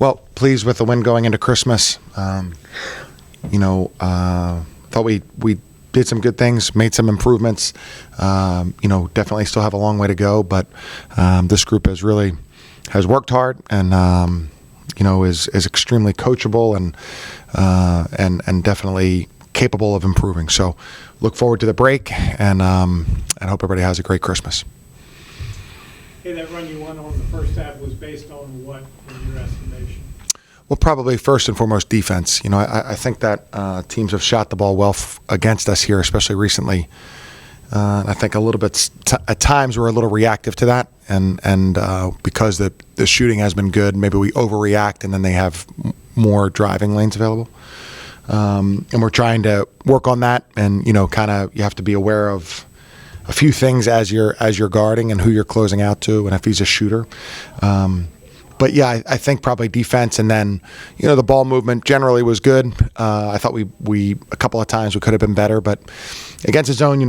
Well, pleased with the win going into Christmas. Thought we did some good things, made some improvements. Definitely still have a long way to go, but this group has worked hard and is extremely coachable and definitely capable of improving. So, look forward to the break and hope everybody has a great Christmas. Hey, that run you won on the first half was based on what, in your estimation? Well, probably first and foremost defense. I think that teams have shot the ball well against us here, especially recently. I think a little bit at times we're a little reactive to that, and because the shooting has been good, maybe we overreact, and then they have more driving lanes available. And we're trying to work on that, and you have to be aware of a few things as you're guarding and who you're closing out to, and if he's a shooter. But yeah, I think probably defense, and then the ball movement generally was good. I thought we a couple of times we could have been better, but against the zone,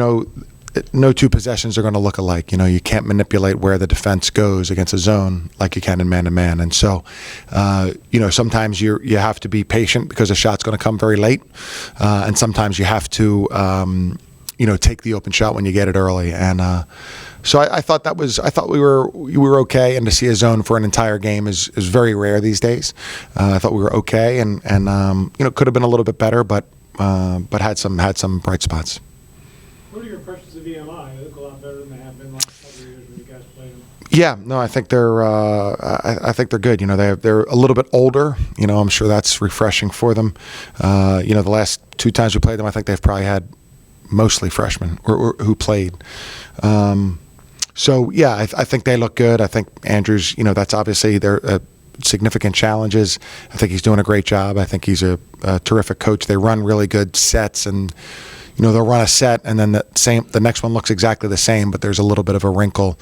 no two possessions are going to look alike. You can't manipulate where the defense goes against a zone like you can in man-to-man, and so sometimes you have to be patient because a shot's going to come very late, and sometimes you have to take the open shot when you get it early. And so I thought we were okay, and to see a zone for an entire game is very rare these days. I thought we were okay, and could have been a little bit better, but had some bright spots. What are your impressions of VMI? They look a lot better than they have been last couple of years when you guys played them. Yeah, no, I think they're good. They're a little bit older. I'm sure that's refreshing for them. The last two times we played them, I think they've probably had mostly freshmen or who played. So yeah, I think they look good. I think Andrews, that's obviously their significant challenges. I think he's doing a great job. I think he's a terrific coach. They run really good sets, and they'll run a set, and then the next one looks exactly the same, but there's a little bit of a wrinkle,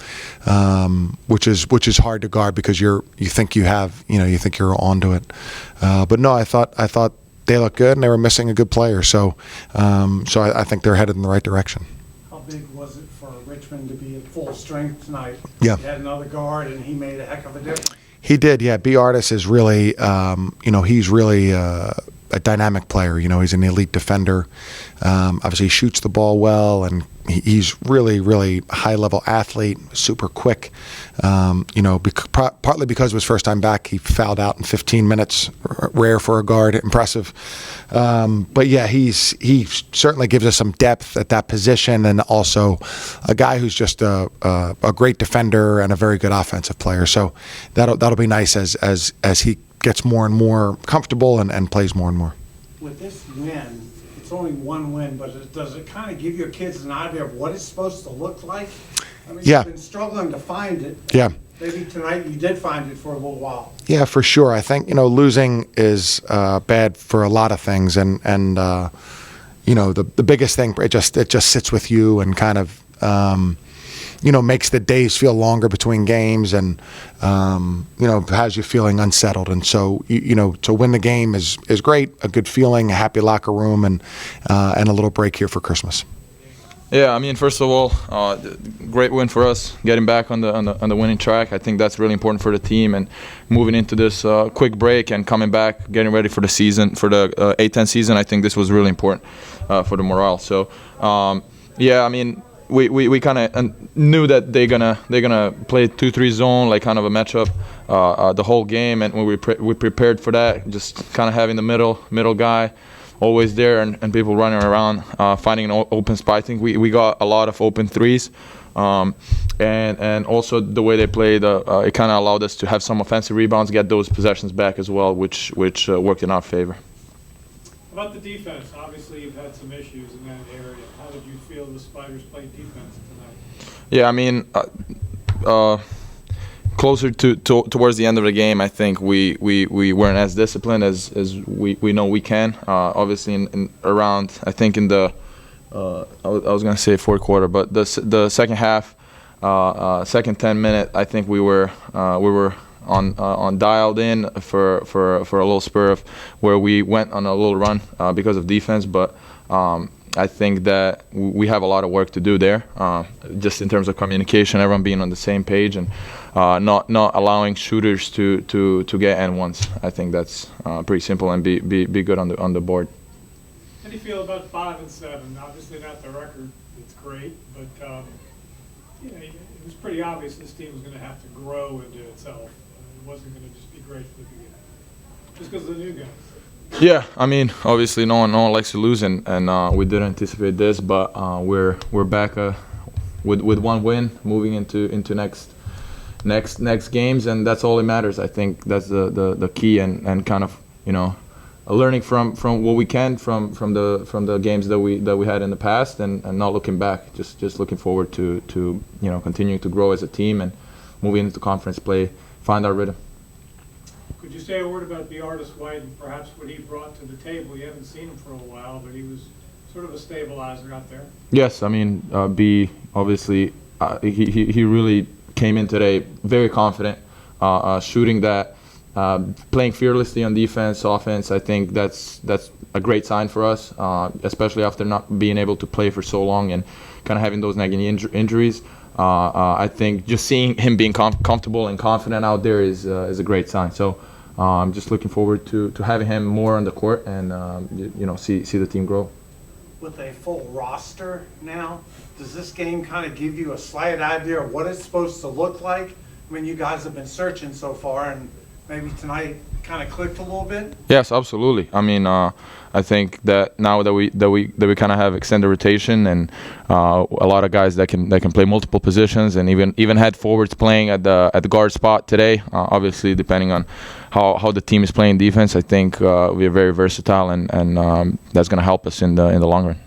which is hard to guard because you think you're onto it. But no, I thought they looked good, and they were missing a good player. So I think they're headed in the right direction. How big was it for Richmond to be at full strength tonight? Yeah. He had another guard, and he made a heck of a difference. He did, yeah. B. Artis is really, he's really a dynamic player. He's an elite defender. Obviously, he shoots the ball well, and he's really, really high-level athlete, super quick. Partly because of his first time back, he fouled out in 15 minutes, rare for a guard, impressive. But yeah, he certainly gives us some depth at that position, and also a guy who's just a great defender and a very good offensive player. So that'll be nice as he gets more and more comfortable and plays more and more. With this win, it's only one win, but does it kind of give your kids an idea of what it's supposed to look like? I mean, Yeah. You've been struggling to find it. Yeah. Maybe tonight you did find it for a little while. Yeah, for sure. I think losing is bad for a lot of things, and the biggest thing, it just sits with you and kind of makes the days feel longer between games, and has you feeling unsettled. And so to win the game is great, a good feeling, a happy locker room, and a little break here for Christmas. Yeah, I mean, first of all, great win for us, getting back on the winning track. I think that's really important for the team, and moving into this quick break and coming back, getting ready for the season, for the A-10 season. I think this was really important for the morale. So, yeah, I mean, we kind of knew that they're gonna play 2-3 zone, like kind of a matchup the whole game, and we prepared for that. Just kind of having the middle guy always there, and people running around, finding an open spot. I think we got a lot of open threes, and also the way they played, it kind of allowed us to have some offensive rebounds, get those possessions back as well, which worked in our favor. About the defense, obviously you've had some issues in that area. How did you feel the Spiders played defense tonight? Yeah, I mean, closer towards the end of the game, I think we weren't as disciplined as we know we can. Obviously, in around, I think in the I was gonna say fourth quarter, but the second half, second 10 minute, I think we were on dialed in for a little spur of where we went on a little run because of defense, but I think that we have a lot of work to do there, just in terms of communication, everyone being on the same page, and not allowing shooters to get N1s. I think that's pretty simple, and be good on the board. How do you feel about 5 and 7? Obviously not the record. It's great, but you know, it was pretty obvious this team was going to have to grow into itself. It wasn't going to just be great for the beginning, just because of the new guys. Yeah, I mean, obviously no one likes to lose, and we didn't anticipate this, but we're back with one win, moving into next games, and that's all that matters. I think that's the key, and kind of, you know, learning from what we can from the games that we had in the past, and not looking back, just looking forward to you know, continuing to grow as a team and moving into conference play, find our rhythm. Could you say a word about the artist White and perhaps what he brought to the table? You haven't seen him for a while, but he was sort of a stabilizer out there. Yes, I mean, B obviously he really came in today very confident, shooting that, playing fearlessly on defense, offense. I think that's a great sign for us, especially after not being able to play for so long and kind of having those nagging injuries. I think just seeing him being comfortable and confident out there is a great sign. So I'm just looking forward to having him more on the court and you know, see the team grow. With a full roster now, does this game kind of give you a slight idea of what it's supposed to look like? I mean, you guys have been searching so far, and maybe tonight kind of clicked a little bit. Yes, absolutely. I mean, I think that now that we kind of have extended rotation and a lot of guys that can play multiple positions, and even had forwards playing at the guard spot today. Obviously, depending on how the team is playing defense, I think we are very versatile, and that's going to help us in the long run.